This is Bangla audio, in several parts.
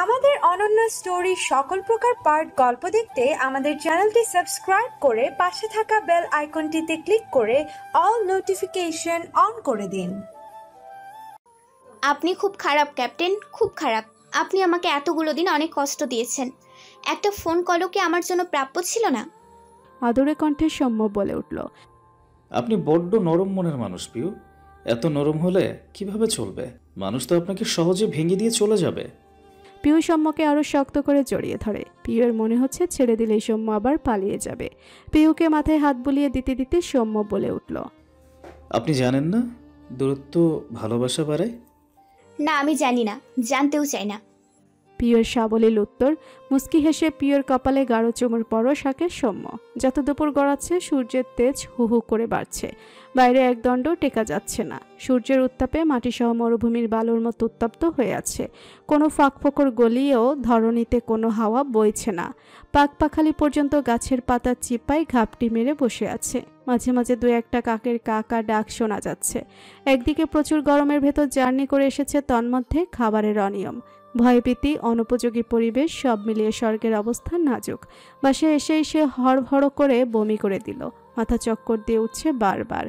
আমাদের অনন্য স্টোরি সকল প্রকার পার্ট গল্প দেখতে আমাদের চ্যানেলটি সাবস্ক্রাইব করে পাশে থাকা বেল আইকনটিতে ক্লিক করে অল নোটিফিকেশন অন করে দিন। আপনি খুব খারাপ ক্যাপ্টেন, খুব খারাপ। আপনি আমাকে এতগুলো দিন অনেক কষ্ট দিয়েছেন। একটা ফোন কলও কি আমার জন্য প্রাপ্য ছিল না? আদরে কণ্ঠে সৌম্য বলে উঠল। আপনি বড্ড নরম মনের মানুষ পিউ। এত নরম হলে কিভাবে চলবে? মানুষ তো আপনাকে সহজে ভেঙে দিয়ে চলে যাবে। পিউ সৌম্যকে আরো শক্ত করে জড়িয়ে ধরে। পিউয়ের মনে হচ্ছে ছেড়ে দিলেই সৌম্য আবার পালিয়ে যাবে। পিউকে মাথায় হাত বুলিয়ে দিতে দিতে সৌম্য বলে উঠল, আপনি জানেন না দূরত্ব ভালোবাসা বাড়ায়? না, আমি জানি না, জানতেও চাই না। পিউয়ের সাবলীল উত্তর। মুস্কি হেসে পিউয়ের কপালে গাঢ় চুমুর পরশ আঁকে সৌম্য। যত দুপুর গড়াচ্ছে সূর্যের তেজ হু হু করে বাড়ছে। বাইরে একদণ্ড টেকা যাচ্ছে না। সূর্যের উত্তাপে মাটিসহ মরুভূমির বালুর মতো উত্তপ্ত হয়ে আছে। কোনো ফাঁকফোকর গলিয়েও ধরণীতে কোনো হাওয়া বইছে না। পাখপাখালি পর্যন্ত গাছের পাতা চিপায় ঘাপটি মেরে বসে আছে। মাঝে মাঝে দু একটা কাকের কাকা ডাক শোনা যাচ্ছে। একদিকে প্রচুর গরমের ভেতর জার্নি করে এসেছে, তন্মধ্যে খাবারের অনিয়ম, ভয়ভীতি, অনুপযোগী পরিবেশ, সব মিলিয়ে স্বর্গের অবস্থা নাজুক। বাসে এসেই সে হড়হড় করে বমি করে দিল। মাথা চক্কর দিয়ে উঠছে বারবার।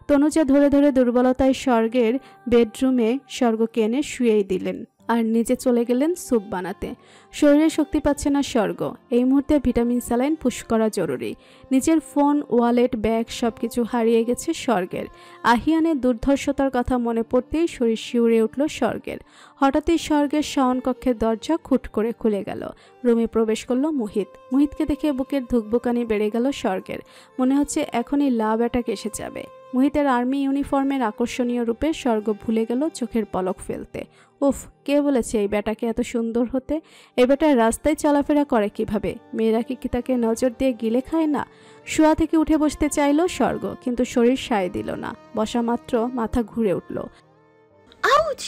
তনুজা ধরে ধরে দুর্বলতায় স্বর্গের বেডরুমে স্বর্গকে এনে শুয়েই দিলেন আর নিজে চলে গেলেন স্যুপ বানাতে। শরীরে শক্তি পাচ্ছে না স্বর্গ। এই মুহূর্তে ভিটামিন স্যালাইন পুশ করা জরুরি। নিজের ফোন, ওয়ালেট, ব্যাগ সবকিছু হারিয়ে গেছে স্বর্গের। আহিয়ানের দুর্ধর্ষতার কথা মনে পড়তেই শরীর শিউরে উঠল স্বর্গের। হঠাৎই স্বর্গের শয়নকক্ষের দরজা খুট করে খুলে গেল। রুমে প্রবেশ করলো মুহিত। মুহিতকে দেখে বুকের ধুকবুকানি বেড়ে গেল স্বর্গের। মনে হচ্ছে এখনই লাভ অ্যাটাক এসে যাবে। মুহিতের আর্মি ইউনিফর্মের আকর্ষণীয় রূপে স্বর্গ ভুলে গেল চোখের পলক ফেলতে। উফ, কে বলেছে এই বেটাকে এত সুন্দর হতে? এ বেটা রাস্তায় চলাফেরা করে কিভাবে? মেয়েরা কি তাকে নজর দিয়ে গিলে খায় না? শোয়া থেকে উঠে বসতে চাইল স্বর্গ, কিন্তু শরীর সায় দিল না। বসা মাত্র মাথা ঘুরে উঠল। আউচ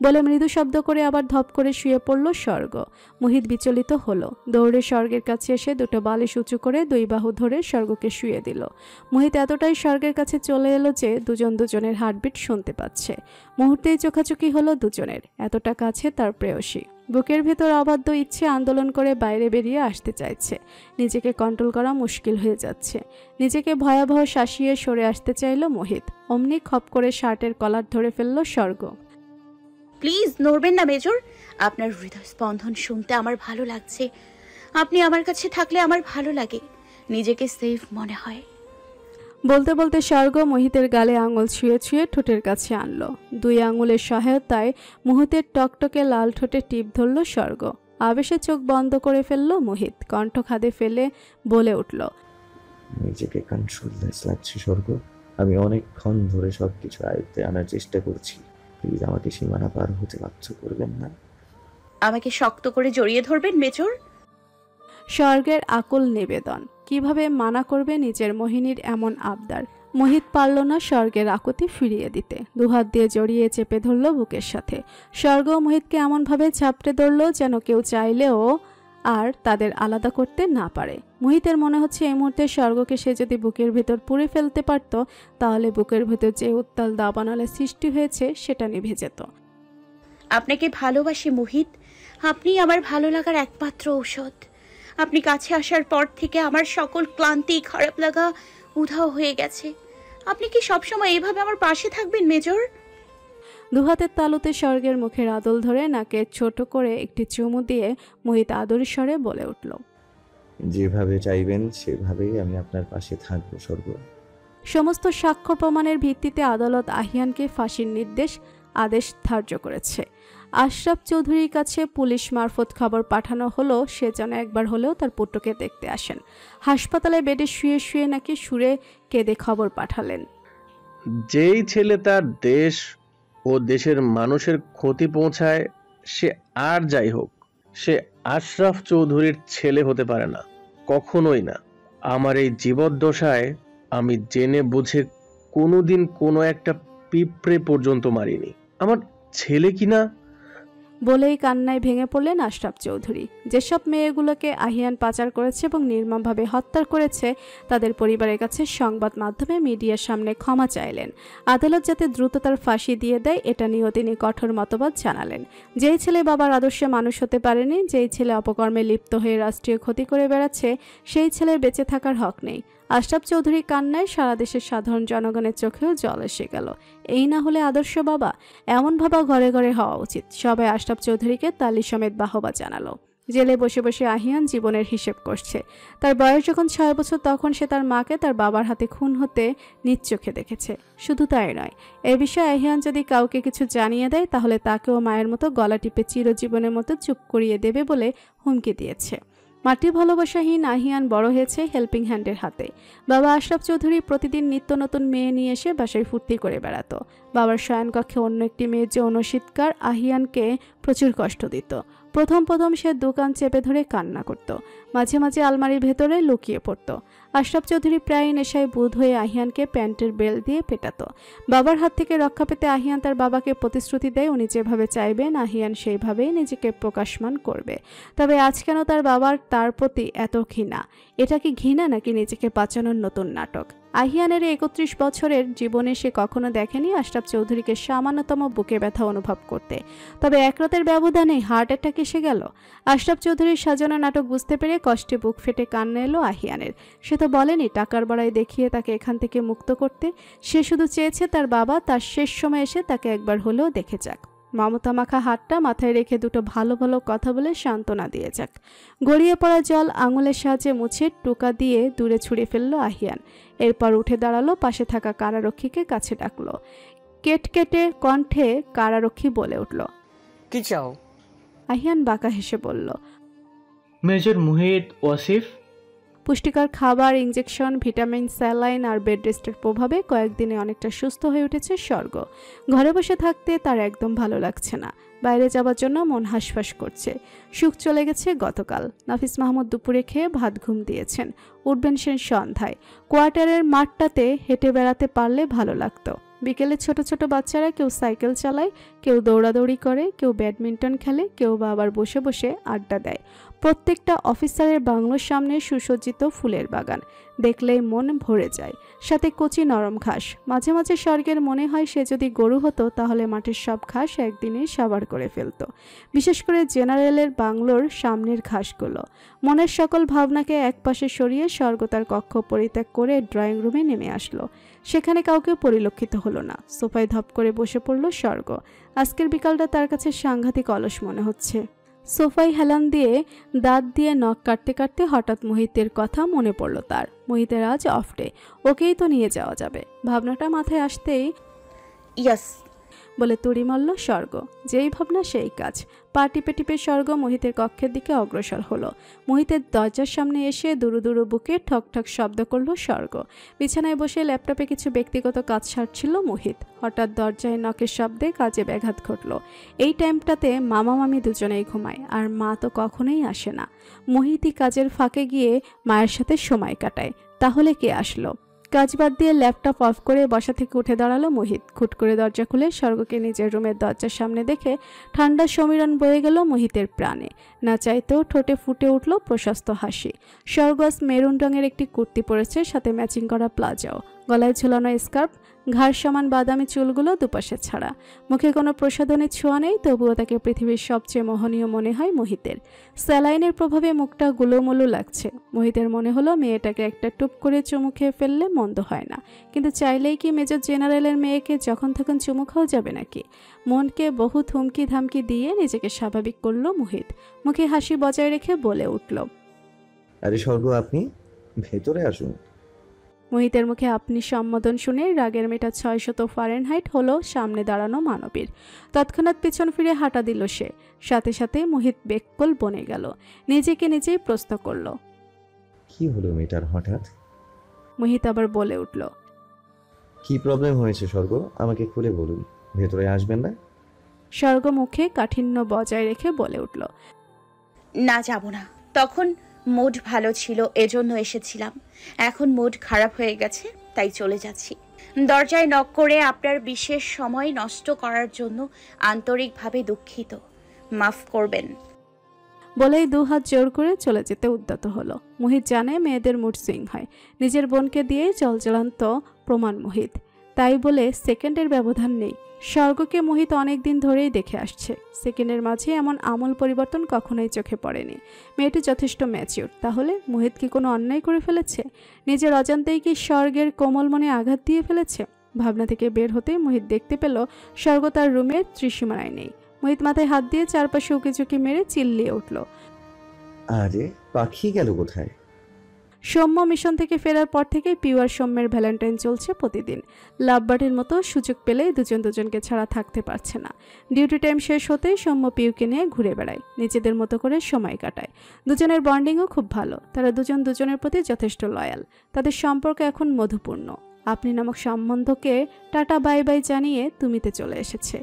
বলে মৃদু শব্দ করে আবার ধপ করে শুয়ে পড়ল স্বর্গ। মুহিত বিচলিত হলো। দৌড়ে স্বর্গের কাছে এসে দুটো বালিশ উঁচু করে দুই বাহু ধরে স্বর্গকে শুয়ে দিল। মুহিত এতটাই স্বর্গের কাছে চলে এলো যে দুজন দুজনের হার্টবিট শুনতে পাচ্ছে। মুহূর্তেই চোখাচোখি হলো দুজনের। এতটা কাছে তার প্রেয়সী। বুকের ভেতর অবাধ্য ইচ্ছে আন্দোলন করে বাইরে বেরিয়ে আসতে চাইছে। নিজেকে কন্ট্রোল করা মুশকিল হয়ে যাচ্ছে। নিজেকে ভয়াবহ শাসিয়ে সরে আসতে চাইল মোহিত। অমনি খপ করে শার্টের কলার ধরে ফেলল স্বর্গ। প্লিজ নড়বেন না মেজর। আপনার হৃদয় স্পন্দন শুনতে আমার ভালো লাগছে। আপনি আমার কাছে থাকলে আমার ভালো লাগে, নিজেকে সেফ মনে হয়। বলতে বলতে স্বর্গ মোহিতের গালে আঙুল ছুঁয়ে ছুঁয়ে ঠোঁটের কাছে আনলো। দুই আঙুলের সহায়তায় মুহূর্তের টকটকে লাল ঠোঁটে টিপ ধরল স্বর্গ। আবেশে চোখ বন্ধ করে ফেলল মোহিত। কণ্ঠ খাদে ফেলে বলে উঠল, নিজেকে কন্ট্রোললেস লাগছে স্বর্গ। আমি অনেকক্ষণ ধরে সবকিছু আয়ত্তে আনার চেষ্টা করছি। প্লিজ আমাকে সীমানা পার হতে বাধ্য করবেন না। আমাকে শক্ত করে জড়িয়ে ধরবেন মেজর। স্বর্গের আকুল নিবেদন। কিভাবে মানা করবে নিজের মোহিনীর এমন আবদার? মোহিত পারল না স্বর্গের আকুতি ফিরিয়ে দিতে। দুহাত দিয়ে জড়িয়ে চেপে ধরল বুকের সাথে। স্বর্গ মোহিতকে এমনভাবে ঝাপটে ধরল যেন কেউ চাইলেও আর তাদের আলাদা করতে না পারে। মোহিতের মনে হচ্ছে এই মুহূর্তে স্বর্গকে সে যদি বুকের ভেতর পুড়ে ফেলতে পারত, তাহলে বুকের ভেতর যে উত্তাল দাবানলের সৃষ্টি হয়েছে সেটা নিভে যেত। আপনাকে ভালোবাসি মোহিত। আপনি আমার ভালো লাগার একমাত্র ঔষধ। আপনি কাছে আসার পর থেকে আমার সকল ক্লান্তি, খারাপ লাগা উধাও হয়ে গেছে। আপনি কি সবসময় এভাবে আমার পাশে থাকবেন মেজর? দুহাতের তালুতে স্বর্গের মুখের আদল ধরে নাকে ছোট করে একটি চুমু দিয়ে মোহিত আদর স্বরে বলে উঠল, যেভাবে চাইবেন সেভাবেই আমি আপনার পাশে থাকবো স্বর্গ। সমস্ত সাক্ষ্য প্রমাণের ভিত্তিতে আদালত আহিয়ানকে ফাঁসির আদেশ ধার্য করেছে। আশরাফ চৌধুরীর কাছে পুলিশ মারফত খবর পাঠানো হলো সে যেন একবার হলেও তার পুত্রকে দেখতে আসেন। হাসপাতালে বেডে শুয়ে শুয়ে নাকি সুরে কেঁদে খবর পাঠালেন, যেই ছেলে তার দেশ ও দেশের মানুষের ক্ষতি পৌঁছায়, সে আর যাই হোক, সে আশরাফ চৌধুরীর ছেলে হতে পারে না, কখনোই না। আমার এই জীবদ্দশায় আমি জেনে বুঝে কোনোদিন কোনো একটা পিঁপড়ে পর্যন্ত মারিনি। আমার ছেলে কিনা বলেই কান্নায় ভেঙে পড়লেন আশরাফ চৌধুরী। যেসব মেয়েগুলোকে আহিয়ান পাচার করেছে এবং নির্মমভাবে হত্যা করেছে তাদের পরিবারের কাছে সংবাদ মাধ্যমে মিডিয়ার সামনে ক্ষমা চাইলেন। আদালত যাতে দ্রুত তার ফাঁসি দিয়ে দেয় এটা নিয়েও তিনি কঠোর মতবাদ জানালেন। যেই ছেলে বাবার আদর্শে মানুষ হতে পারেনি, যেই ছেলে অপকর্মে লিপ্ত হয়ে রাষ্ট্রীয় ক্ষতি করে বেড়াচ্ছে, সেই ছেলের বেঁচে থাকার হক নেই। আশরাফ চৌধুরীর কান্নায় সারা দেশের সাধারণ জনগণের চোখেও জল এসে গেল। এই না হলে আদর্শ বাবা? এমন ভাবা ঘরে ঘরে হওয়া উচিত। সবাই আশরাফ চৌধুরীকে তালি সমেত বাহবা জানালো। জেলে বসে বসে আহিয়ান জীবনের হিসেব করছে। তার বয়স যখন 6 বছর তখন সে তার মাকে তার বাবার হাতে খুন হতে নিজ চোখে দেখেছে। শুধু তাই নয়, এ বিষয়ে আহিয়ান যদি কাউকে কিছু জানিয়ে দেয় তাহলে তাকেও মায়ের মতো গলা টিপে চিরজীবনের মতো চুপ করিয়ে দেবে বলে হুমকি দিয়েছে। মাটির ভালোবাসাহীন আহিয়ান বড় হয়েছে হেল্পিং হ্যান্ডের হাতে। বাবা আশরাফ চৌধুরী প্রতিদিন নিত্য নতুন মেয়ে নিয়ে এসে বাসায় ফুর্তি করে বেড়াতো। বাবার শয়নকক্ষে অন্য একটি মেয়ের যৌন চিৎকার আহিয়ানকে প্রচুর কষ্ট দিত। প্রথম সে দোকান চেপে ধরে কান্না করত, মাঝে মাঝে আলমারির ভেতরে লুকিয়ে পড়ত। আশরাফ চৌধুরী প্রায় নেশায় বুঁদ হয়ে আহিয়ানকে প্যান্টের বেল দিয়ে পেটাতো। বাবার হাত থেকে রক্ষা পেতে আহিয়ান তার বাবাকে প্রতিশ্রুতি দেয় উনি যেভাবে চাইবেন আহিয়ান সেইভাবেই নিজেকে প্রকাশমান করবে। তবে আজ কেন তার বাবার তার প্রতি এত ঘৃণা? এটা কি ঘৃণা নাকি নিজেকে বাঁচানোর নতুন নাটক? আহিয়ানের 31 বছরের জীবনে সে কখনো দেখেনি আশরাফ চৌধুরীকে সামান্যতম বুকে ব্যথা অনুভব করতে। তবে এক রাতের ব্যবধানে হার্ট অ্যাটাক এসে গেল। আশরাফ চৌধুরীর সাজানো নাটক বুঝতে পেরে কষ্টে বুক ফেটে কান্না এলো আহিয়ানের। সে তো বলেনি টাকার বড়াই দেখিয়ে তাকে এখান থেকে মুক্ত করতে। সে শুধু চেয়েছে তার বাবা তার শেষ সময় এসে তাকে একবার হলেও দেখে যাক। মমতা মাখা হাতটা মাথায় রেখে দুটো ভালো ভালো কথা বলে সান্ত্বনা দিয়ে যাক। গড়িয়ে পড়া জল আঙুলের সাহায্যে মুছে টোকা দিয়ে দূরে ছুঁড়ে ফেললো আহিয়ান। এরপর উঠে দাঁড়ালো, পাশে থাকা কারারক্ষীকে কাছে ডাকলো। কেটকেটে কণ্ঠে কারারক্ষী বলে উঠল, কি চাও? আহিয়ান বাঁকা হেসে বলল, মেজর মুহিত ওয়াসিফ। পুষ্টিকর খাবার, ইনজেকশন, ভিটামিন, স্যালাইন আর বেড রেস্টের প্রভাবে কয়েকদিনে অনেকটা সুস্থ হয়ে উঠেছে স্বর্গ। ঘরে বসে থাকতে তার একদম ভালো লাগছে না। বাইরে যাবার জন্য মন হাঁসফাঁস করছে। সুখ চলে গেছে গতকাল। নাফিস মাহমুদ দুপুরে খেয়ে ভাত ঘুম দিয়েছেন। উঠবেন সে সন্ধ্যায়। কোয়ার্টারের মাঠটাতে হেঁটে বেড়াতে পারলে ভালো লাগতো। বিকেলে ছোট ছোট বাচ্চারা কেউ সাইকেল চালায়, কেউ দৌড়াদৌড়ি করে, কেউ ব্যাডমিন্টন খেলে, কেউ বা আবার বসে বসে আড্ডা দেয়। প্রত্যেকটা অফিসারের বাংলোর সামনে সুসজ্জিত ফুলের বাগান দেখলেই মন ভরে যায়। সাথে কচি নরম ঘাস। মাঝে মাঝে স্বর্গের মনে হয় সে যদি গরু হতো তাহলে মাঠের সব ঘাস একদিনে সাবার করে ফেলতো। বিশেষ করে জেনারেলের বাংলোর সামনের ঘাসগুলো। মনের সকল ভাবনাকে একপাশে সরিয়ে স্বর্গ তার কক্ষ পরিত্যাগ করে ড্রয়িং রুমে নেমে আসলো। সেখানে কাউকে পরিলক্ষিত হলো না। সোফায় ধপ করে বসে পড়ল স্বর্গ। আজকের বিকালটা তার কাছে সাংঘাতিক অলস মনে হচ্ছে। সোফায় হেলান দিয়ে দাঁত দিয়ে নখ কাটতে কাটতে হঠাৎ মোহিতের কথা মনে পড়ল তার। মোহিতের আজ অফ ডে, ওকেই তো নিয়ে যাওয়া যাবে। ভাবনাটা মাথায় আসতেই ইয়াস বলে তুড়ি মারল স্বর্গ। যেই ভাবনা সেই কাজ। পা টিপে টিপে স্বর্গ মোহিতের কক্ষের দিকে অগ্রসর হলো। মোহিতের দরজার সামনে এসে দুরু দুরু বুকে ঠক ঠক শব্দ করলো স্বর্গ। বিছানায় বসে ল্যাপটপে কিছু ব্যক্তিগত কাজ সারছিল মোহিত। হঠাৎ দরজায় নখের শব্দে কাজে ব্যাঘাত ঘটল। এই টাইমটাতে মামা মামি দুজনেই ঘুমায়, আর মা তো কখনোই আসে না। মোহিতই কাজের ফাঁকে গিয়ে মায়ের সাথে সময় কাটায়। তাহলে কে আসলো? কাজ বাদ দিয়ে ল্যাপটপ অফ করে বসা থেকে উঠে দাঁড়ালো মোহিত। খুট করে দরজা খুলে স্বর্গকে নিজের রুমের দরজার সামনে দেখে ঠান্ডা সমীরণ বয়ে গেল মোহিতের প্রাণে। না চাইতেও ঠোঁটে ফুটে উঠল প্রশস্ত হাসি। স্বর্গ মেরুন রঙের একটি কুর্তি পরেছে, সাথে ম্যাচিং করা প্লাজাও। গলায় ঝুলানো স্কার্ফ, ঘাড় সমান বাদামি চুলগুলো দুপাশে ছাড়া। মুখে কোনো প্রসাধনের ছোঁয়া নেই, তবুও তাকে পৃথিবীর সবচেয়ে মোহনীয় মনে হয় মোহিতের। স্যালাইনের প্রভাবে মুখটা গুলোমুলো লাগছে। মোহিতের মনে হলো মেয়েটাকে একটা টুপ করে চুমু খেয়ে ফেললে মন্দ হয় না। কিন্তু চাইলেই কি মেজর জেনারেলের মেয়েকে যখন তখন চুমু খাওয়া যাবে নাকি? মনকে বহু থুমকি ধামকি দিয়ে নিজেকে স্বাভাবিক করল মোহিত। মুখে হাসি বজায় রেখে বলে উঠল, আরে স্বর্গ, আপনি ভেতরে আসুন। মোহিতের মুখে আপনি সম্বোধন শুনে রাগের মেটা 600 ফারেনহাইট হলো সামনে দাঁড়ানো মানবীর। তৎক্ষণাৎ পিছন ফিরে হাঁটা দিল সে। সাথে সাথে মোহিত বেককল বনে গেল। নিজেকে নিজেই প্রশ্ন করল, কি হলো মেয়েটার হঠাৎ? মোহিত আবার বলে উঠল, কি প্রবলেম হয়েছে স্বর্গ? আমাকে খুলে বলুন। ভেতরে আসবেন না? স্বর্গ মুখে কাঠিন্য বজায় রেখে বলে উঠল, না যাব না। তখন মুড ভালো ছিল, এজন্য এসেছিলাম। এখন মুড খারাপ হয়ে গেছে, তাই চলে যাচ্ছি। দরজায় নক করে আপনার বিশেষ সময় নষ্ট করার জন্য আন্তরিকভাবে দুঃখিত। মাফ করবেন। বলেই দুহাত জোর করে চলে যেতে উদ্যত হলো। মোহিত জানে মেয়েদের মুড সুইং হয়, নিজের বোনকে দিয়ে জলজ্বলন্ত প্রমাণ মোহিত, তাই বলে সেকেন্ডের ব্যবধান নেই। স্বর্গকে মোহিত অনেক দিন ধরেই দেখে আসছে, সেকেন্ডের মাঝে এমন আমূল পরিবর্তন কখনোই চোখে পড়েনি। মেয়েটি যথেষ্ট ম্যাচিউর। তাহলে মোহিত কি কোনো অন্যায় করে ফেলেছে? নিজের অজান্তেই কি স্বর্গের কোমল মনে আঘাত দিয়ে ফেলেছে? ভাবনা থেকে বের হতেই মোহিত দেখতে পেল স্বর্গ তার রুমের ত্রিসীমানায় নেই। মোহিত মাথায় হাত দিয়ে চারপাশে উকিঝুঁকি মেরে চিল্লিয়ে উঠল, আরে পাখি গেল কোথায়? সৌম্য মিশন থেকে ফেরার পর থেকে পিউ আর সৌম্যের ভ্যালেন্টাইন চলছে প্রতিদিন। লাভবার্ডের মতো সুযোগ পেলেই দুজন দুজনকে ছাড়া থাকতে পারছে না। ডিউটি টাইম শেষ হতেই সৌম্য পিউকে নিয়ে ঘুরে বেড়ায়, নিজেদের মতো করে সময় কাটায়। দুজনের বন্ডিংও খুব ভালো, তারা দুজন দুজনের প্রতি যথেষ্ট লয়াল। তাদের সম্পর্ক এখন মধুপূর্ণ। আপনি নামক সম্বন্ধকে টাটা বাই বাই জানিয়ে তুমিতে চলে এসেছে।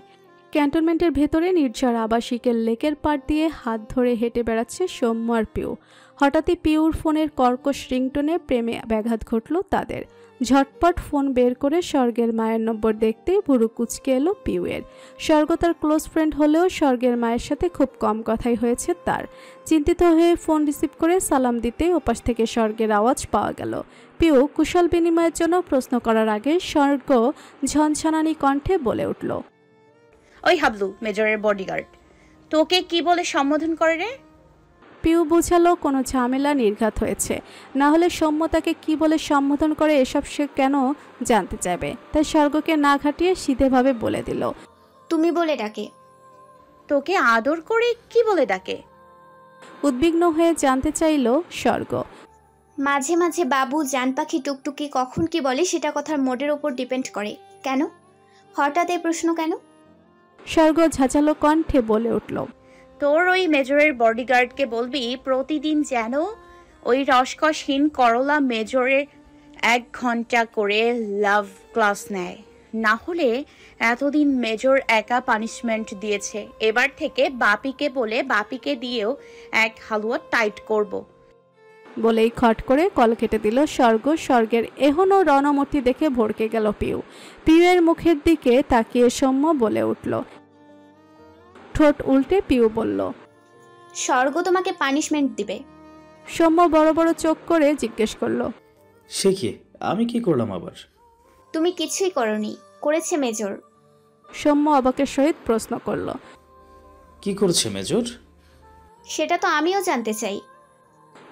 ক্যান্টনমেন্টের ভেতরে নির্ঝর আবাসিকের লেকের পাড় দিয়ে হাত ধরে হেঁটে বেড়াচ্ছে সৌম্য আর পিউ। হঠাৎই পিউর ফোনের কর্কশ রিংটোনে প্রেমে ব্যাঘাত ঘটল তাদের। ঝটপট ফোন বের করে স্বর্গের মায়ের নম্বর দেখতেই ভুরু কুচকে এলো পিউয়ের। স্বর্গ তার ক্লোজ ফ্রেন্ড হলেও স্বর্গের মায়ের সাথে খুব কম কথাই হয়েছে তার। চিন্তিত হয়ে ফোন রিসিভ করে সালাম দিতে ওপাশ থেকে স্বর্গের আওয়াজ পাওয়া গেল। পিউ কুশল বিনিময়ের জন্য প্রশ্ন করার আগে স্বর্গ ঝনঝনানি কণ্ঠে বলে উঠল, ওই হাবলু, মেজরের বডিগার্ড, তোকে কি বলে সম্বোধন করে রে? পিউ বুঝালো কোনো ঝামেলা নির্ঘাত হয়েছে, না হলে সৌম্য তাকে কি বলে সম্বোধন করে এসব সে কেন জানতে চাইবে। তাই স্বর্গকে না ঘাটিয়ে সিধেভাবে বলে দিল, তুমি বলে ডাকে। তোকে আদর করে কি বলে ডাকে? উদ্বিগ্ন হয়ে জানতে চাইল স্বর্গ। মাঝে মাঝে বাবু, জান পাখি, টুকটুকি কখন কি বলে সেটা কথার মোডের ওপর ডিপেন্ড করে। কেন হঠাৎ এই প্রশ্ন কেন? স্বর্গ ঝাঁঝালো কণ্ঠে বলে উঠল, তোর ওই মেজরের বডিগার্ডকে বলবি প্রতিদিন যেন ওই রসকসহীন করলা মেজরের 1 ঘন্টা করে লাভ ক্লাস নেয়। না হলে এতদিন মেজর একা পানিশমেন্ট দিয়েছে, এবার থেকে বাপিকে বলে বাপিকে দিয়েও 1 হালুয়া টাইট করব। বলেই খট করে কল কেটে দিল স্বর্গ। স্বর্গের এহনো রণমূর্তি দেখে ভড়কে গেল পিউ। পিউয়ের মুখের দিকে তাকিয়ে সৌম্য বলে উঠল। ঠোঁট উল্টে পিউ বলল, স্বর্গ তোমাকে পানিশমেন্ট দিবে। সৌম্য বড় বড় চোখ করে জিজ্ঞেস করল, সে কি? আমি কি করলাম আবার? তুমি কিছুই করনি, করেছে মেজর। সৌম্য অবাকের সহিত প্রশ্ন করল, কি করছে মেজর? সেটা তো আমিও জানতে চাই।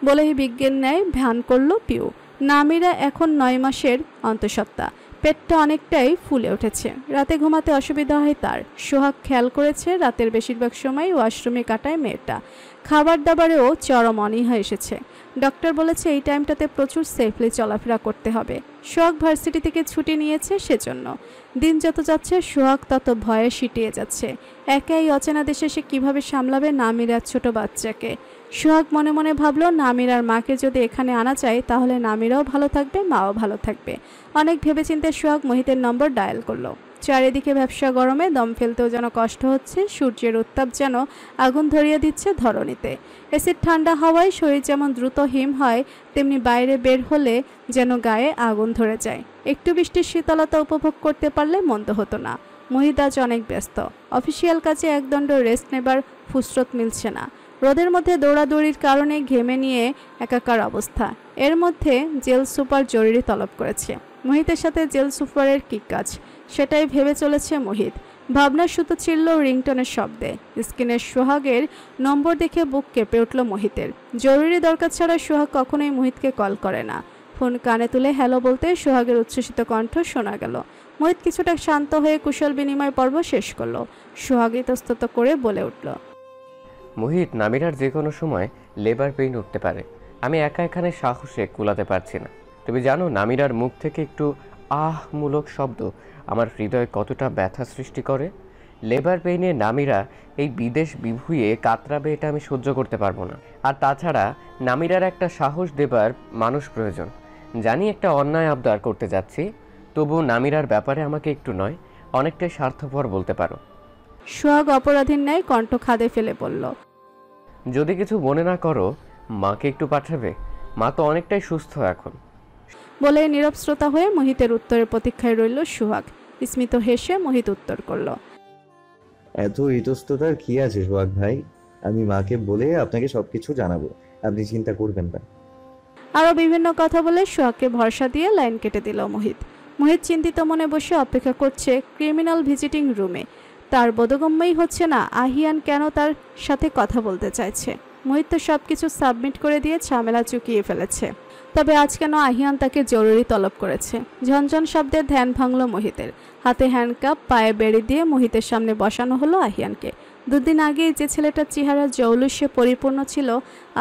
বলেই বিজ্ঞান ন্যায় ধ্যান করল পিউ। নামিরা এখন 9 মাসের অন্তঃসত্ত্বা, পেটটা অনেকটাই ফুলে উঠেছে। রাতে ঘুমাতে অসুবিধা হয় তার। সোহাগ খেয়াল করেছে রাতের বেশিরভাগ সময় ওয়াশরুমে কাটায় মেয়েটা। খাবার দাবারেও চরম অনীহা এসেছে। ডক্টর বলেছে এই টাইমটাতে প্রচুর সেফলি চলাফেরা করতে হবে। সোহাগ ভার্সিটি থেকে ছুটি নিয়েছে সেজন্য। দিন যত যাচ্ছে সোহাগ তত ভয়ে সিটিয়ে যাচ্ছে। একাই অচেনা দেশে সে কীভাবে সামলাবে নামিরার ছোট বাচ্চাকে। সোহাগ মনে মনে ভাবল, নামিরার মাকে যদি এখানে আনা যায় তাহলে নামিরাও ভালো থাকবে, মাও ভালো থাকবে। অনেক ভেবেচিন্তে সোহাগ মোহিতের নম্বর ডায়াল করলো। চারিদিকে ব্যবসা গরমে দম ফেলতেও যেন কষ্ট হচ্ছে। সূর্যের উত্তাপ যেন আগুন ধরিয়ে দিচ্ছে ধরণীতে। এসিড ঠান্ডা হাওয়ায় শরীর যেমন দ্রুত হিম হয়, তেমনি বাইরে বের হলে যেন গায়ে আগুন ধরে যায়। একটু বৃষ্টির শীতলতা উপভোগ করতে পারলে মন্দ হতো না। মোহিত আজ অনেক ব্যস্ত। অফিসিয়াল কাজে একদণ্ড রেস্ট নেবার ফুসরত মিলছে না। রোদের মধ্যে দৌড়াদৌড়ির কারণে ঘেমে নিয়ে একাকার অবস্থা। এর মধ্যে জেল সুপার জরুরি তলব করেছে। মোহিতের সাথে জেল সুপারের কী কাজ সেটাই ভেবে চলেছে মোহিত। ভাবনার সুতো ছিঁড়ল রিংটনের শব্দে। স্ক্রিনের সোহাগের নম্বর দেখে বুক কেঁপে উঠল মোহিতের। জরুরি দরকার ছাড়া সোহাগ কখনোই মোহিতকে কল করে না। ফোন কানে তুলে হ্যালো বলতে সোহাগের উচ্ছ্বসিত কণ্ঠ শোনা গেল। মোহিত কিছুটা শান্ত হয়ে কুশল বিনিময় পর্ব শেষ করলো। সোহাগ ইতস্তত করে বলে উঠল, মোহিত, নামিরার যে কোনো সময় লেবার পেইন উঠতে পারে। আমি একা এখানে সাহসে কুলাতে পারছি না। তুমি জানো নামিরার মুখ থেকে একটু আহমূলক শব্দ আমার হৃদয়ে কতটা ব্যথা সৃষ্টি করে। লেবার পেইনে নামিরা এই বিদেশ বিভুঁইয়ে কাতরাবে, এটা আমি সহ্য করতে পারবো না। আর তাছাড়া নামিরার একটা সাহস দেবার মানুষ প্রয়োজন। জানি একটা অন্যায় আবদার করতে যাচ্ছি, তবু নামিরার ব্যাপারে আমাকে একটু নয় অনেকটাই স্বার্থপর বলতে পারো। সোহাগ অপরাধীর ন্যায় কণ্ঠ খাদে ফেলে বলল, যদি কিছু মনে না করো মাকে একটু পাঠাবে, মা তো অনেকটাই সুস্থ এখন। বলে নীরব শ্রোতা হয়ে মোহিতের উত্তরের প্রতীক্ষায় রইল সোহাগ। স্মিত হেসে মোহিত উত্তর করল, এত ইতস্ততার কি আছে সোহাগ ভাই? আমি মাকে বলে আপনাকে সবকিছু জানাবো, আপনি চিন্তা করবেন না। আরও বিভিন্ন কথা বলে সোহাগকে ভরসা দিয়ে লাইন কেটে দিল মোহিত। মোহিত চিন্তিত মনে বসে অপেক্ষা করছে ক্রিমিনাল ভিজিটিং রুমে। তার বোধগম্যই হচ্ছে না আহিয়ান কেন তার সাথে কথা বলতে চাইছে। মোহিত তো সব কিছু সাবমিট করে দিয়ে ঝামেলা চুকিয়ে ফেলেছে, তবে আজ কেন আহিয়ান তাকে জরুরি তলব করেছে? ঝনঝন শব্দে ধ্যান ভাঙল মোহিতের। হাতে হ্যান্ডকাপ, পায়ে বেড়ি দিয়ে মোহিতের সামনে বসানো হলো আহিয়ানকে। দুদিন আগেই যে ছেলেটার চেহারা জৌলুসে পরিপূর্ণ ছিল,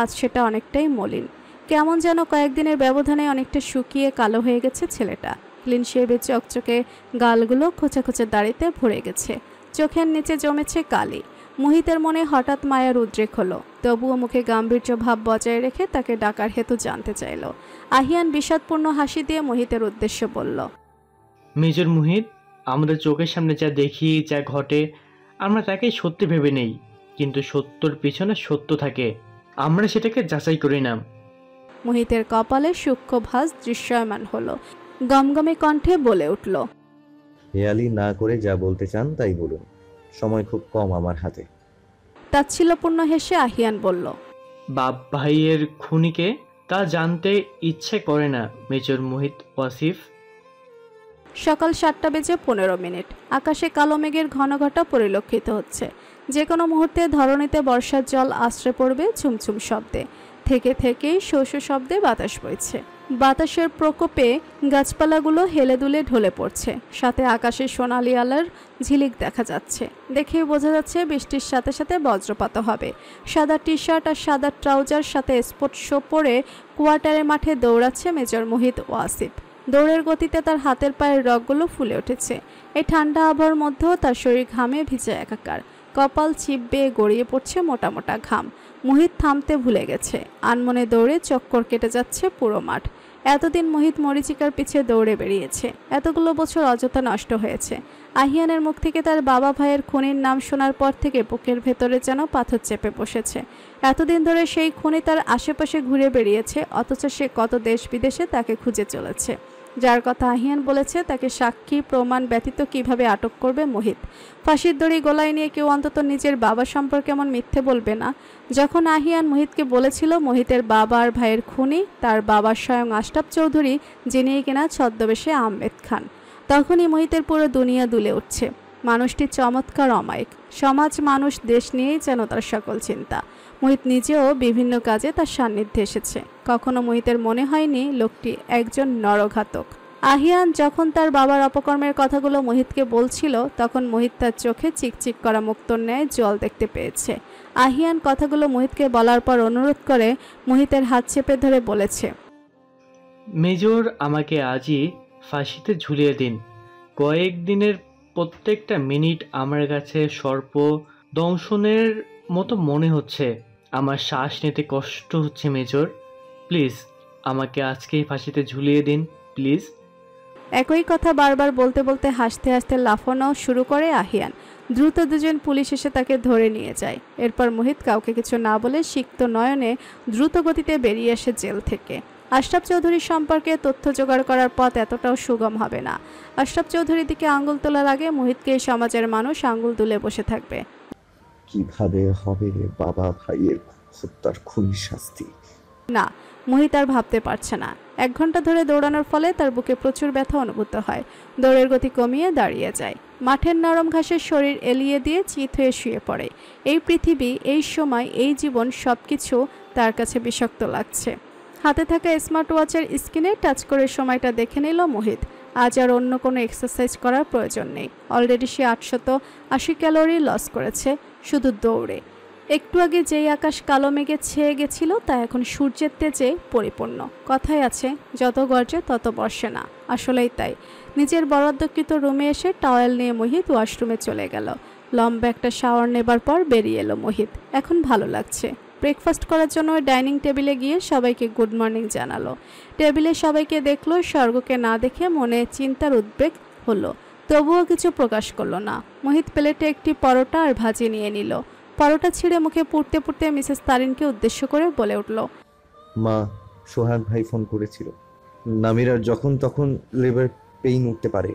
আজ সেটা অনেকটাই মলিন। কেমন যেন কয়েকদিনের ব্যবধানে অনেকটা শুকিয়ে কালো হয়ে গেছে ছেলেটা। ক্লিন শেভে চকচকে গালগুলো খোঁচা খোঁচা দাড়িতে ভরে গেছে, চোখের নিচে জমেছে কালি। মোহিতের মনে হঠাৎ মায়ার উদ্রেক হলো, তবুও মুখে গাম্ভীর্য ভাব বজায় রেখে তাকে ডাকার হেতু জানতে চাইল। আহিয়ান বিষাদপূর্ণ হাসি দিয়ে মোহিতের উদ্দেশ্যে বলল, মেজর মুহিত, আমাদের চোখের সামনে যা দেখি, যা ঘটে, আমরা তাকে সত্যি ভেবে নেই, কিন্তু সত্যর পিছনে সত্য থাকে, আমরা সেটাকে যাচাই করি না। মোহিতের কপালে সূক্ষ্ম ভাঁজ দৃশ্যমান হলো। গমগমে কণ্ঠে বলে উঠল, হেয়ালি না করে যা বলতে চান তাই বলুন, সময় খুব কম আমার হাতে। তাচ্ছিল্যপূর্ণ হেসে আহিয়ান বলল, বাপ ভাইয়ের খুনিকে তা জানতে ইচ্ছে করে না মেজর মুহিত ওয়াসিফ। সকাল 7:15। আকাশে কালো মেঘের ঘনঘটা পরিলক্ষিত হচ্ছে। যে কোনো মুহূর্তে ধরণীতে বর্ষার জল আশ্রে পড়বে ঝুমঝুম শব্দে। থেকে থেকেই শো শো শব্দে বাতাস বইছে। বাতাসের প্রকোপে গাছপালাগুলো হেলে দুলে ঢলে পড়ছে, সাথে আকাশে সোনালি আলোর ঝিলিক দেখা যাচ্ছে। দেখেই বোঝা যাচ্ছে বৃষ্টির সাথে সাথে বজ্রপাত হবে। সাদা টি শার্ট আর সাদা ট্রাউজার সাথে স্পোর্ট শো পরে কোয়ার্টারের মাঠে দৌড়াচ্ছে মেজর মুহিত ওয়াসিফ। দৌড়ের গতিতে তার হাতের পায়ের রগগুলো ফুলে উঠেছে। এই ঠান্ডা আবহাওয়ার মধ্যেও তার শরীর ঘামে ভিজে একাকার। কপাল চিপ বেয়ে গড়িয়ে পড়ছে মোটা মোটা ঘাম। মোহিত থামতে ভুলে গেছে। আনমনে দৌড়ে চক্কর কেটে যাচ্ছে পুরো মাঠ। এতদিন মোহিত মরিচিকার পিছে দৌড়ে বেরিয়েছে, এতগুলো বছর অযথা নষ্ট হয়েছে। আহিয়ানের মুখ থেকে তার বাবা ভাইয়ের খুনির নাম শোনার পর থেকে বুকের ভেতরে যেন পাথর চেপে বসেছে। এতদিন ধরে সেই খুনি তার আশেপাশে ঘুরে বেরিয়েছে, অথচ সে কত দেশ বিদেশে তাকে খুঁজে চলেছে। যার কথা আহিয়ান বলেছে, তাকে সাক্ষী প্রমাণ ব্যতীত কিভাবে আটক করবে মোহিত? ফাঁসির দড়ি গলায় নিয়ে কেউ অন্তত নিজের বাবা সম্পর্কে এমন মিথ্যে বলবে না। যখন আহিয়ান মোহিতকে বলেছিল মোহিতের বাবা আর ভাইয়ের খুনি তার বাবা স্বয়ং আশরাফ চৌধুরী, যিনি কিনা ছদ্মবেশে আহমেদ খান, তখনই মোহিতের পুরো দুনিয়া দুলে উঠছে। মানুষটি চমৎকার অমায়িক। সমাজ, মানুষ, দেশ নিয়েই যেন তার সকল চিন্তা। মোহিত নিজেও বিভিন্ন কাজে তার সান্নিধ্যে এসেছে। কখনো মোহিতের মনে হয়নি লোকটি একজন নরঘাতক। আহিয়ান যখন তার বাবার অপকর্মের কথাগুলো মোহিতকে বলছিল, তখন মোহিত তার চোখে চিকচিক করা মুক্তোর ন্যায় জল দেখতে পেয়েছে। আহিয়ান কথাগুলো মোহিতকে বলার পর অনুরোধ করে মোহিতের হাত চেপে ধরে বলেছে, মেজর, আমাকে আজই ফাঁসিতে ঝুলিয়ে দিন। কয়েকদিনের প্রত্যেকটা মিনিট আমার কাছে সর্প দংশনের মতো মনে হচ্ছে। আমার শ্বাস নিতে কষ্ট হচ্ছে মেজর, প্লিজ আমাকে আজকেই ফাঁসিতে ঝুলিয়ে দিন, প্লিজ। একই কথা বারবার বলতে বলতে হাসতে হাসতে লাফানো শুরু করে আহিয়ান। দ্রুত দুজন পুলিশ এসে তাকে ধরে নিয়ে যায়। এরপর মোহিত কাউকে কিছু না বলে সিক্ত নয়নে দ্রুত গতিতে বেরিয়ে আসে জেল থেকে। আশরাফ চৌধুরীর সম্পর্কে তথ্য জোগাড় করার পথ এতটাও সুগম হবে না। আশরাফ চৌধুরীর দিকে আঙ্গুল তোলার আগে মোহিতকে এই সমাজের মানুষ আঙ্গুল তুলে বসে থাকবে। কিভাবে হবে বাবা ভাইয়ের হত্যার খুনির শাস্তি? না, মোহিত আর ভাবতে পারছে না। 1 ঘন্টা ধরে দৌড়ানোর ফলে তার বুকে প্রচুর ব্যথা অনুভূত হয়। দৌড়ের গতি কমিয়ে দাঁড়িয়ে যায়। মাঠের নরম ঘাসের শরীর এলিয়ে দিয়ে চিত হয়ে শুয়ে পড়ে। এই পৃথিবী, এই সময়, এই জীবন, সবকিছু তার কাছে বিষাক্ত লাগছে। হাতে থাকা স্মার্ট ওয়াচের স্ক্রিনে টাচ করে সময়টা দেখে নিল মোহিত। আজ আর অন্য কোনো এক্সারসাইজ করার প্রয়োজন নেই। অলরেডি সে 880 ক্যালোরি লস করেছে শুধু দৌড়ে। একটু আগে যেই আকাশ কালো মেঘে ছেয়ে গেছিল, তা এখন সূর্যের তেজে পরিপূর্ণ। কথায় আছে, যত গর্জে তত বর্ষে না। আসলেই তাই। নিজের বরাদ্দকৃত রুমে এসে টাওয়েল নিয়ে মোহিত ওয়াশরুমে চলে গেল। লম্বা একটা শাওয়ার নেবার পর বেরিয়ে এলো মোহিত। এখন ভালো লাগছে। ব্রেকফাস্ট করার জন্য ডাইনিং টেবিলে গিয়ে সবাইকে গুড মর্নিং জানালো। টেবিলে সবাইকে দেখলো, স্বর্গকে না দেখে মনে চিন্তার উদ্বেগ হলো, তবুও কিছু প্রকাশ করলো না। মোহিত প্লেটে একটি পরোটা আর ভাজি নিয়ে নিল। পরোটা ছিঁড়ে মুখে পুড়তে পুড়তে মিসেস তারিনকে উদ্দেশ্য করে বলে উঠল, মা, সোহাগ ভাই ফোন করেছিল। নামিরার যখন তখন লেবার পেইন উঠতে পারে।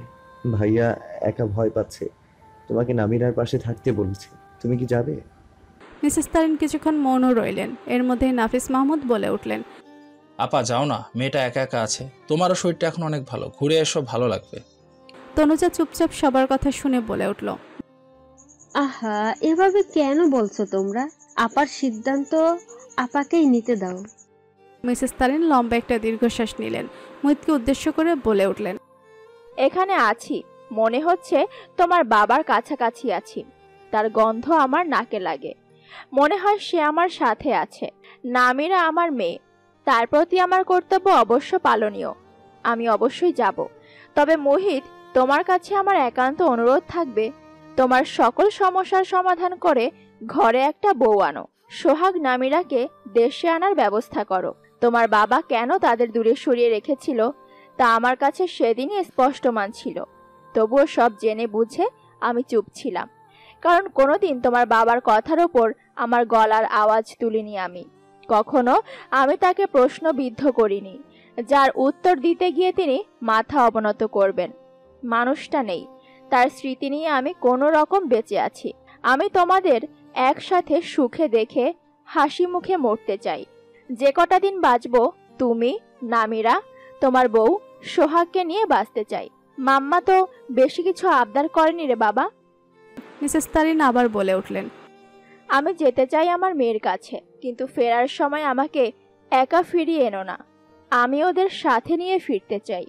ভাইয়া একা ভয় পাচ্ছে। তোমাকে নামিরার পাশে থাকতে বলেছি, তুমি কি যাবে? মিসেস তারিন কিছুক্ষণ মৌনও রইলেন। এর মধ্যেই নাফিস মাহমুদ বলে উঠলেন, আপা যাও না, মেয়েটা একা একা আছে, তোমারও শরীরটা এখন অনেক ভালো, ঘুরে এসো, ভালো লাগবে। তনুজা চুপচাপ সবার কথা শুনে বলে উঠল, আহা, এভাবে কেন বলছো তোমরা? আপার সিদ্ধান্ত আপাকেই নিতে দাও। মিসেস তারিন লম্বা একটা দীর্ঘশ্বাস নিলেন। মুহিতকে উদ্দেশ্য করে বলে উঠলেন, এখানে আছি, মনে হচ্ছে তোমার বাবার কাছাকাছি আছি, তার গন্ধ আমার নাকে লাগে, মনে হয় সে আমার সাথে আছে। নামিরা আমার মেয়ে, তার প্রতি আমার কর্তব্য অবশ্য পালনীয়, আমি অবশ্যই যাব। তবে মোহিত, তোমার কাছে আমার একান্ত অনুরোধ থাকবে, তোমার সকল সমস্যার সমাধান করে ঘরে একটা বউ আনো। সোহাগ নামিরাকে দেশে আনার ব্যবস্থা করো। তোমার বাবা কেন তাদের দূরে সরিয়ে রেখেছিল তা আমার কাছে সেদিনই স্পষ্টমান ছিল, তবুও সব জেনে বুঝে আমি চুপ ছিলাম, কারণ কোনোদিন তোমার বাবার কথার ওপর আমার গলার আওয়াজ তুলিনি। কখনো আমি তাকে প্রশ্নবিদ্ধ করিনি, যার উত্তর দিতে গিয়ে তিনি মাথা অবনত করবেন। মানুষটা নেই, তার স্মৃতি নিয়ে আমি কোনো রকম বেঁচে আছি। আমি তোমাদের একসাথে সুখে দেখে হাসি মুখে মরতে চাই। যে কটা দিন বাঁচবো, তুমি, নামিরা, তোমার বউ সোহাগকে নিয়ে বাঁচতে চাই। মাম্মা তো বেশি কিছু আবদার করেনি রে বাবা। মিসেস তারিন আবার বলে উঠলেন, আমি যেতে চাই আমার মেয়ের কাছে, কিন্তু ফেরার সময় আমাকে একা ফিরিয়ে এনো না, আমি ওদের সাথে নিয়ে ফিরতে চাই।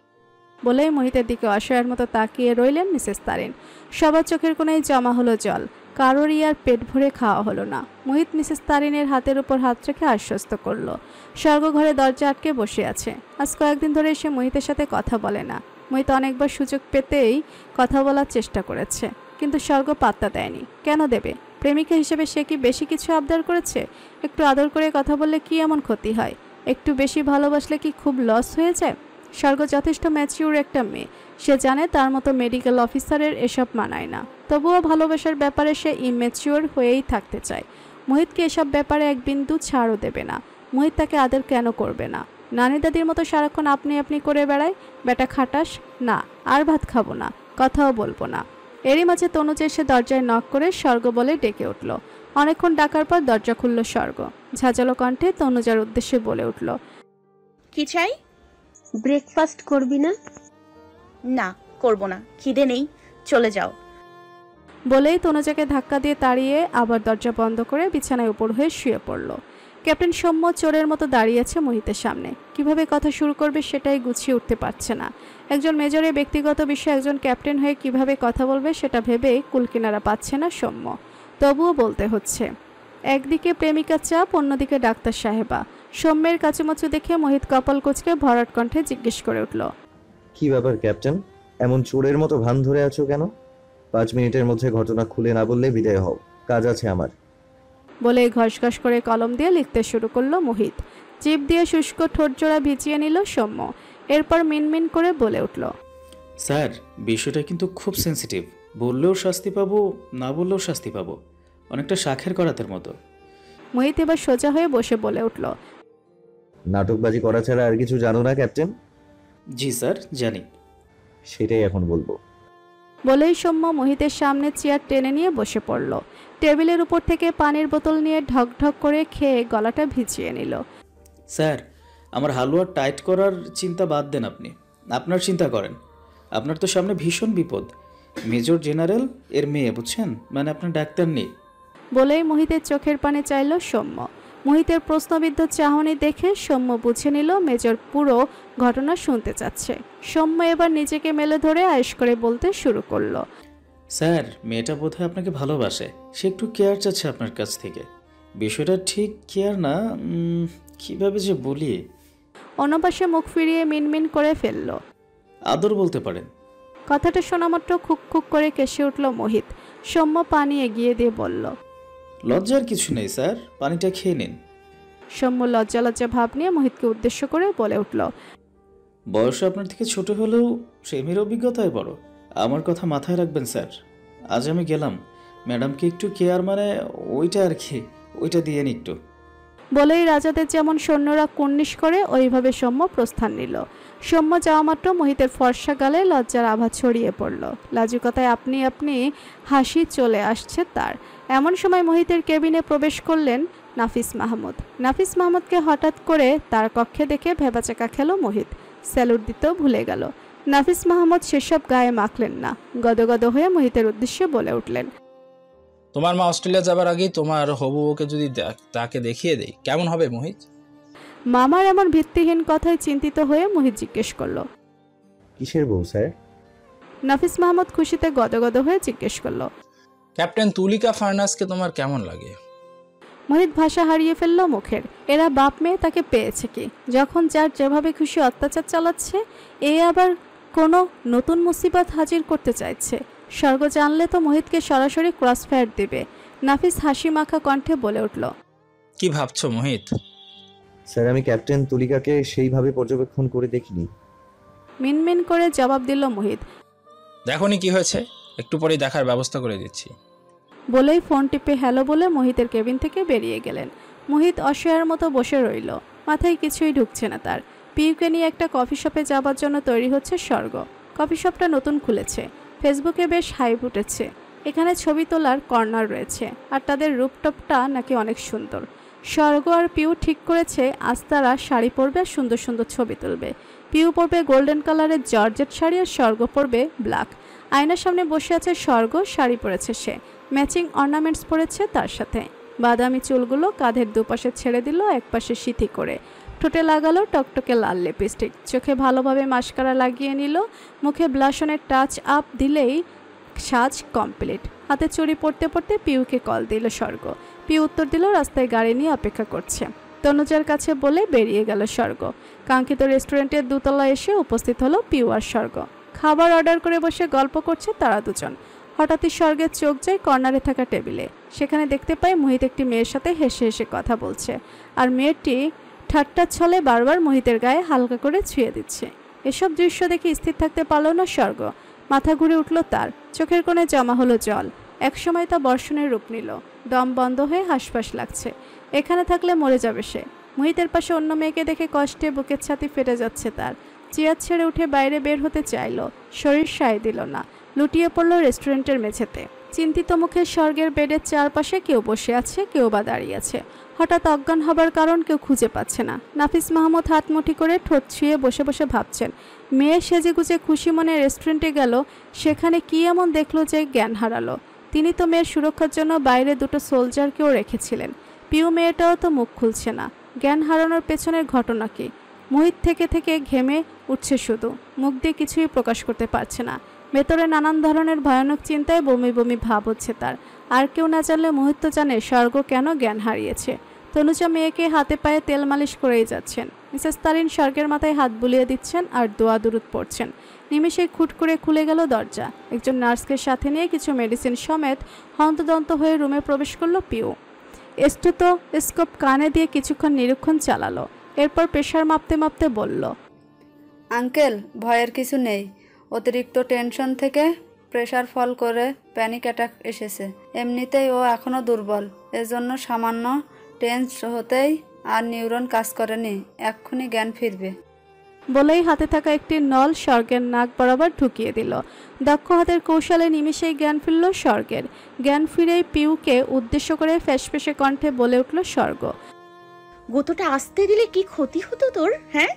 বলেই মোহিতের দিকে অসহায়ের মতো তাকিয়ে রইলেন মিসেস তারিন। সবার চোখের কোণায় জমা হলো জল, কারোরই আর পেট ভরে খাওয়া হলো না। মোহিত মিসেস তারিনের হাতের উপর হাত রেখে আশ্বস্ত করলো। স্বর্গ ঘরে দরজা আটকে বসে আছে। আজ কয়েকদিন ধরে সে মোহিতের সাথে কথা বলে না। মোহিত অনেকবার সুযোগ পেতেই কথা বলার চেষ্টা করেছে, কিন্তু স্বর্গ পাত্তা দেয়নি। কেন দেবে? প্রেমিকা হিসেবে সে কি বেশি কিছু আবদার করেছে? একটু আদর করে কথা বললে কি এমন ক্ষতি হয়? একটু বেশি ভালোবাসলে কি খুব লস হয়ে যায়? স্বর্গ যথেষ্ট ম্যাচিউর একটা মেয়ে, সে জানে তার মতো মেডিকেল অফিসারের এসব মানায় না। তবুও ভালোবাসার ব্যাপারে সে ইম্যাচিউর হয়েই থাকতে চায়। মোহিতকে এসব ব্যাপারে এক বিন্দু ছাড়ও দেবে না। মোহিত তাকে আদর কেন করবে না? নানি দাদির মতো সারাক্ষণ আপনি আপনি করে বেড়ায়। বেটা খাটাস না, আর ভাত খাবো না, কথাও বলবো না। এরই মাঝে তনুজা এসে দরজায় নক করে স্বর্গ বলে ডেকে উঠল। অনেকক্ষণ ডাকার পর দরজা খুলল স্বর্গ। ঝাঁঝালো কণ্ঠে তনুজার উদ্দেশ্যে বলে উঠল, কি চাই? ব্রেকফাস্ট করবি না? না, করব না, খিদে নেই, চলে যাও। বলেই তনুজাকে ধাক্কা দিয়ে তাড়িয়ে আবার দরজা বন্ধ করে বিছানায় উপর হয়ে শুয়ে পড়ল। ক্যাপ্টেন সৌম্য চোরের মতো দাঁড়িয়েছে মোহিতের সামনে। কিভাবে কথা শুরু করবে সেটাই গুছিয়ে উঠতে পারছে না। একজন মেজরের ব্যক্তিগত বিষয়ে একজন ক্যাপ্টেন হয়ে কিভাবে কথা বলবে সেটা ভেবে কুলকিনারা পাচ্ছে না সৌম্য। তবুও বলতে হচ্ছে। একদিকে প্রেমিকার চাপ, অন্যদিকে ডাক্তার সাহেবা। সৌম্যের কাচুমাচু দেখে মোহিত কপাল কুঁচকে ভরাট কণ্ঠে জিজ্ঞেস করে উঠল, কি ব্যাপার ক্যাপ্টেন, এমন চোরের মতো ভান ধরে আছো কেন? 5 মিনিটের মধ্যে ঘটনা খুলে না বললে বিদায় হও, কাজ আছে আমার। বলে ঘস ঘস করে কলম দিয়ে লিখতে শুরু করলো মোহিত। জিভ দিয়ে শুষ্ক ঠোঁটজোড়া ভিজিয়ে নিল সৌম্য। এরপর মিনমিন করে বলে উঠল, স্যার, বিষয়টা কিন্তু খুব সেন্সিটিভ। বললেও শাস্তি পাবো, না বললেও শাস্তি পাবো, অনেকটা শাখের করাতের মতো। মোহিত এবার সোজা হয়ে বসে বলে উঠল, নাটকবাজি করা ছাড়া আর কিছু জানো না ক্যাপ্টেন? জি স্যার, জানি। সেটাই এখন বলবো। বলেই সৌম্য মোহিতের সামনে চেয়ার টেনে নিয়ে বসে পড়ল। টেবিলের উপর থেকে পানির বোতল নিয়ে ঢক ঢক করে খেয়ে গলাটা ভিজিয়ে নিল। স্যার, আমার হালুয়া টাইট করার চিন্তা বাদ দেন, আপনি আপনার চিন্তা করেন। আপনার তো সামনে ভীষণ বিপদ। মেজর জেনারেল এর মেয়ে, বুঝছেন, মানে আপনার ডাক্তার নেই। বলেই মোহিতের চোখের পানে চাইল সৌম্য। মোহিতের প্রশ্নবিদ্ধ চাহনি দেখে সৌম্য বুঝে নিল মেজর পুরো ঘটনা শুনতে চাচ্ছে। সৌম্য এবার নিজেকে মেলে ধরে আয়েশ করে বলতে শুরু করলো, স্যার, মেয়েটা বোধহয় আপনাকে ভালোবাসে, সে একটু কেয়ার চাচ্ছে আপনার কাছ থেকে। বিষয়টা ঠিক কেয়ার না, কিভাবে যে বলি। অন্যপাশে মুখ ফিরিয়ে মিনমিন করে ফেলল, আদর বলতে পারেন। কথাটা শোনা মাত্র খুক খুক করে কেসে উঠল মোহিত। সৌম্য পানি এগিয়ে দিয়ে বলল, লজ্জার কিছু নেই স্যার, পানিটা খেয়ে নিন। সৌম্য লজ্জা লজ্জা ভাব নিয়ে মোহিতকে উদ্দেশ্য করে বলে উঠল, বয়সে আপনার থেকে ছোট হলেও প্রেমের অভিজ্ঞতায় বড়। আমার কথা মাথায় রাখবেন স্যার। আজ আমি গেলাম, ম্যাডামকে একটু কেয়ার, মানে ওইটা আর কি, ওইটা দিয়ে একটু। বলেই রাজাদের যেমন সৈন্যরা কুর্নিশ করে ওইভাবে সৌম্য প্রস্থান নিল। সৌম্য যাওয়া মাত্র মোহিতের ফর্সা গালে লজ্জার আভা ছড়িয়ে পড়ল। লাজুকতায় আপনি আপনি হাসি চলে আসছে তার। এমন সময় মোহিতের কেবিনে প্রবেশ করলেন নাফিস মাহমুদ। নাফিস মাহমুদকে হঠাৎ করে তার কক্ষে দেখে ভেবাচাকা খেল মোহিত। স্যালুট দিতেও ভুলে গেল। নাফিস মাহমুদ সেসব গায়ে মাখলেন না, গদগদ হয়ে মোহিতের উদ্দেশ্যে বলে উঠলেন, তোমার মা অস্ট্রেলিয়া যাবার আগেই তোমার হবু বউকে যদি তাকে দেখিয়ে দেই কেমন হবে মোহিত? মামার এমন ভিত্তিহীন কথায় চিন্তিত হয়ে মোহিত জিজ্ঞেস করলো, কিসের বউ স্যার? নাফিস মাহমুদ খুশিতে গদগদ হয়ে জিজ্ঞেস করলো, ক্যাপ্টেন তুলিকা ফার্নাসকে তোমার কেমন লাগে? মোহিত ভাষা হারিয়ে ফেলল মুখের। এরা বাপ মেয়ে তাকে পেয়েছে কি? যখন যার যেভাবে খুশি অত্যাচার চালাচ্ছে, এ আবার কোনো নতুন মুসিবত হাজির করতে চাইছে। স্বর্গ জানলে তো মোহিতকে সরাসরি ক্রসফায়ার দিবে। নাফিস হাসি মাখা কণ্ঠে বলে উঠল, কি ভাবছো মোহিত? স্যার, আমি ক্যাপ্টেন তুলিকাকে সেইভাবে পর্যবেক্ষণ করে দেখিনি। মিনমিন করে জবাব দিল মোহিত। দেখোনি কি হয়েছে? একটু পরেই দেখার ব্যবস্থা করে দিচ্ছি। বলেই ফোন টিপে হ্যালো বলে মোহিতের কেবিন থেকে বেরিয়ে গেলেন। মোহিত অসহায়ের মতো বসে রইল। মাথায় কিছুই ঢুকছে না তার। পিউকে নিয়ে একটা কফি শপে যাবার জন্য তৈরি হচ্ছে স্বর্গ। কফি শপটা নতুন খুলেছে, ফেসবুকে বেশ হাইপ উঠেছে। এখানে ছবি তোলার কর্নার রয়েছে, আর তাদের রুপটপটা নাকি অনেক সুন্দর। স্বর্গ আর পিউ ঠিক করেছে আজ তারা শাড়ি পরবে আর সুন্দর সুন্দর ছবি তুলবে। পিউ পরবে গোল্ডেন কালারের জর্জেট শাড়ি আর স্বর্গ পরবে ব্ল্যাক। আয়নার সামনে বসে আছে স্বর্গ, শাড়ি পরেছে সে, ম্যাচিং অর্নামেন্টস পরেছে তার সাথে। বাদামি চুলগুলো কাঁধের দুপাশে ছেড়ে দিল একপাশে সিথি করে। ঠোঁটে লাগালো টকটকে লাল লিপস্টিক, চোখে ভালোভাবে মাস্কারা লাগিয়ে নিল। মুখে ব্লাশনের টাচ আপ দিলেই সাজ কমপ্লিট। হাতে চুড়ি পড়তে পড়তে পিউকে কল দিল স্বর্গ। পিউ উত্তর দিল রাস্তায় গাড়ি নিয়ে অপেক্ষা করছে। তনুজার কাছে বলে বেরিয়ে গেল স্বর্গ। কাঙ্ক্ষিত রেস্টুরেন্টের দোতলা এসে উপস্থিত হলো পিউ আর স্বর্গ। খাবার অর্ডার করে বসে গল্প করছে তারা দুজন। হঠাৎই স্বর্গের চোখ যায় কর্নারে থাকা টেবিলে। সেখানে দেখতে পায় মোহিত একটি মেয়ের সাথে হেসে হেসে কথা বলছে, আর মেয়েটি ঠাট্টার ছলে বারবার মোহিতের গায়ে হালকা করে ছুঁয়ে দিচ্ছে। এসব দৃশ্য দেখে স্থির থাকতে পারল না স্বর্গ। মাথা ঘুরে উঠল তার, চোখের কোণে জমা হলো জল। একসময় তা বর্ষণের রূপ নিল। দম বন্ধ হয়ে হাঁসফাঁস লাগছে। এখানে থাকলে মরে যাবে সে। মোহিতের পাশে অন্য মেয়েকে দেখে কষ্টে বুকের ছাতি ফেটে যাচ্ছে তার। চেয়ার ছেড়ে উঠে বাইরে বের হতে চাইল, শরীর সায় দিল না। লুটিয়ে পড়ল রেস্টুরেন্টের মেঝেতে। চিন্তিত মুখে স্বর্গের বেডের চারপাশে কেউ বসে আছে, কেউ বা দাঁড়িয়ে আছে। হঠাৎ অজ্ঞান হবার কারণ কেউ খুঁজে পাচ্ছে না। নাফিস মাহমুদ হাত মুঠি করে ঠোঁট ছুঁয়ে বসে বসে ভাবছেন, মেয়ে সেজে গুজে খুশি মনে রেস্টুরেন্টে গেল, সেখানে কি এমন দেখলো যে জ্ঞান হারালো। তিনি তো মেয়ের সুরক্ষার জন্য বাইরে দুটো সোলজারকেও রেখেছিলেন। পিউ মেয়েটাও তো মুখ খুলছে না। জ্ঞান হারানোর পেছনের ঘটনা কি? মোহিত থেকে থেকে ঘেমে উঠছে শুধু, মুখ দিয়ে কিছুই প্রকাশ করতে পারছে না। ভেতরে নানান ধরনের ভয়ানক চিন্তায় বমি বমি ভাব হচ্ছে তার। আর কেউ না জানলে মোহিত তো জানে স্বর্গ কেন জ্ঞান হারিয়েছে। তনুজা মেয়েকে হাতে পায়ে তেল মালিশ করেই যাচ্ছেন। মিসেস তারিন স্বর্গের মাথায় হাত বুলিয়ে দিচ্ছেন আর দোয়া দুরুদ পড়ছেন। নিমেষেই খুট করে খুলে গেল দরজা। একজন নার্সকে সাথে নিয়ে কিছু মেডিসিন সমেত হন্তদন্ত হয়ে রুমে প্রবেশ করলো পিউ। স্টেথোস্কোপ কানে দিয়ে কিছুক্ষণ নিরীক্ষণ চালালো। এরপর প্রেশার মাপতে মাপতে বলল, আঙ্কেল, ভয়ের কিছু নেই। অতিরিক্ত টেনশন থেকে প্রেশার ফল করে প্যানিক অ্যাটাক এসেছে। এমনিতেই ও এখনও দুর্বল, এজন্য সামান্য টেন্স হতেই আর নিউরন কাজ করেনি, এক্ষুনি জ্ঞান ফিরবে। বলেই হাতে থাকা একটি নল স্বর্গের নাক বরাবর ঢুকিয়ে দিল। দক্ষ হাতের কৌশলে নিমেষেই জ্ঞান ফিরল স্বর্গের। জ্ঞান ফিরেই পিউকে উদ্দেশ্য করে ফ্যাসফেসে কণ্ঠে বলে উঠল স্বর্গ, গুঁতোটা আসতে দিলে কি ক্ষতি হতো তোর? হ্যাঁ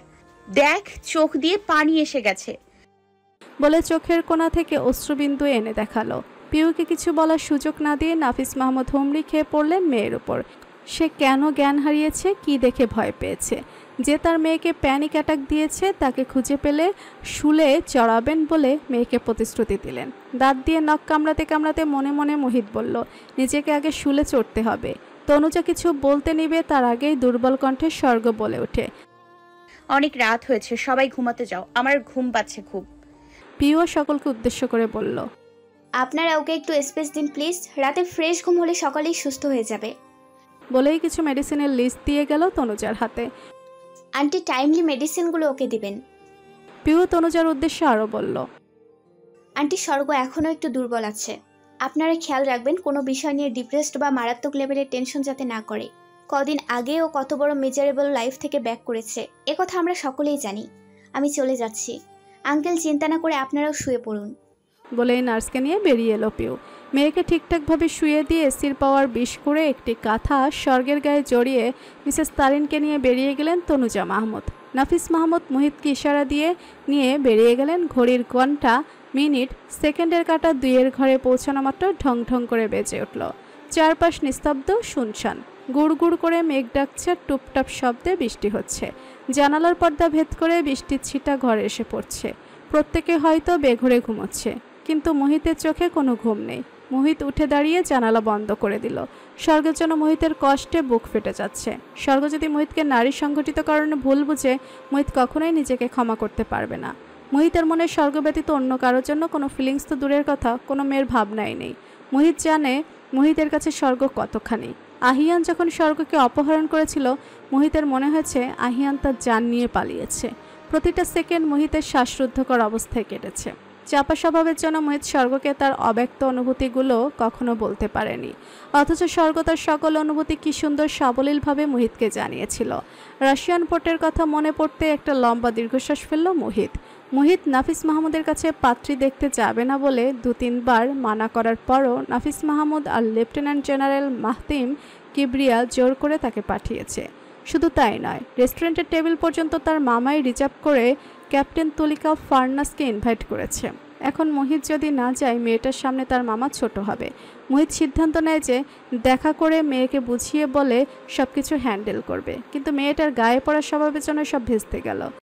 দেখ, চোখ দিয়ে পানি এসে গেছে। বলে চোখের কোণা থেকে অশ্রুবিন্দু এনে দেখালো। পিউকে কিছু বলার সুযোগ না দিয়ে নাফিস মাহমুদ হুমড়ি খেয়ে পড়লেন মেয়ের উপর। সে কেন জ্ঞান হারিয়েছে, কি দেখে ভয় পেয়েছে? যে তার মেয়েকে প্যানিক অ্যাটাক দিয়েছে তাকে খুঁজে পেলে শুলে চড়াবেন বলে মেয়েকে প্রতিশ্রুতি দিলেন। দাঁত দিয়ে নখ কামড়াতে কামড়াতে মনে মনে মোহিত বলল, নিজেকে আগে শুলে চড়তে হবে। তনুজা কিছু বলতে নিবে তার আগেই দুর্বল কণ্ঠে স্বর্গ বলে ওঠে, অনেক রাত হয়েছে, সবাই ঘুমাতে যাও, আমার ঘুম পাচ্ছে খুব। পিউ সকলকে উদ্দেশ্য করে বলল, আপনারা ওকে একটু স্পেস দিন প্লিজ। রাতে ফ্রেশ ঘুম হলে সকালেই সুস্থ হয়ে যাবে। বলেই কিছু মেডিসিনের লিস্ট দিয়ে গেল তনুজার হাতে। আন্টি, টাইমলি মেডিসিনগুলো ওকে দিবেন। পিউ তনুজার উদ্দেশ্যে আরও বলল, আন্টি, স্বর্গ এখনও একটু দুর্বল আছে। আপনারা খেয়াল রাখবেন কোনো বিষয় নিয়ে ডিপ্রেসড বা মারাত্মক লেভেলের টেনশন যাতে না করে। কদিন আগে ও কত বড় মেজারেবল লাইফ থেকে ব্যাক করেছে, একথা আমরা সকলেই জানি। আমি চলে যাচ্ছি আঙ্কেল, চিন্তা না করে আপনারাও শুয়ে পড়ুন। বলেই নার্সকে নিয়ে বেরিয়ে এলো পিউ। মেয়েকে ঠিকঠাকভাবে শুয়ে দিয়ে এসির পাওয়ার বিষ করে একটি কাঁথা স্বর্গের গায়ে জড়িয়ে মিসেস তারিনকে নিয়ে বেরিয়ে গেলেন তনুজা মাহমুদ। নাফিস মাহমুদ মুহিতকে ইশারা দিয়ে নিয়ে বেরিয়ে গেলেন। ঘড়ির ঘন্টা, মিনিট, সেকেন্ডের কাঁটা 2-এর ঘরে পৌঁছানো মাত্র ঢং ঢং করে বেজে উঠল। চারপাশ নিস্তব্ধ, শুনশান। গুড় গুড় করে মেঘ ডাকছে, টুপটাপ শব্দে বৃষ্টি হচ্ছে। জানালার পর্দা ভেদ করে বৃষ্টির ছিটা ঘরে এসে পড়ছে। প্রত্যেকে হয়তো বেঘরে ঘুমোচ্ছে, কিন্তু মোহিতের চোখে কোনো ঘুম নেই। মোহিত উঠে দাঁড়িয়ে জানালা বন্ধ করে দিল। স্বর্গের জন্য মোহিতের কষ্টে বুক ফেটে যাচ্ছে। স্বর্গ যদি মোহিতকে নারী সংগঠিত কারণে ভুল বুঝে, মোহিত কখনোই নিজেকে ক্ষমা করতে পারবে না। মোহিতের মনে স্বর্গ ব্যতীত অন্য কারোর জন্য কোনো ফিলিংস তো দূরের কথা, কোনো মেয়ের ভাবনাই নেই। মোহিত জানে মোহিতের কাছে স্বর্গ কতখানি। আহিয়ান যখন স্বর্গকে অপহরণ করেছিল, মোহিতের মনে হয়েছে আহিয়ান তার জান নিয়ে পালিয়েছে। প্রতিটা সেকেন্ড মোহিতের শ্বাসরুদ্ধকর অবস্থায় কেটেছে। চাপা স্বভাবের জন্য মোহিত স্বর্গকে তার অব্যক্ত অনুভূতিগুলো কখনো বলতে পারেনি, অথচ স্বর্গ তার সকল অনুভূতি কি সুন্দর সাবলীলভাবে মোহিতকে জানিয়েছিল। রাশিয়ান পোর্টের কথা মনে পড়তে একটা লম্বা দীর্ঘশ্বাস ফেলল মোহিত। মোহিত নাফিস মাহমুদের কাছে পাত্রী দেখতে যাবে না বলে 2-3 বার মানা করার পরও নাফিস মাহমুদ আর লেফটেন্যান্ট জেনারেল মাহতিম কিবরিয়া জোর করে তাকে পাঠিয়েছে। শুধু তাই নয়, রেস্টুরেন্টের টেবিল পর্যন্ত তার মামাই রিজার্ভ করে ক্যাপ্টেন তুলিকা ফার্নাসকে ইনভাইট করেছে। এখন মোহিত যদি না যায়, মেয়েটার সামনে তার মামা ছোট হবে। মোহিত সিদ্ধান্ত নেয় যে দেখা করে মেয়েকে বুঝিয়ে বলে সবকিছু হ্যান্ডেল করবে, কিন্তু মেয়েটার গায়ে পড়া স্বভাবের জন্য সব ভেস্তে গেল।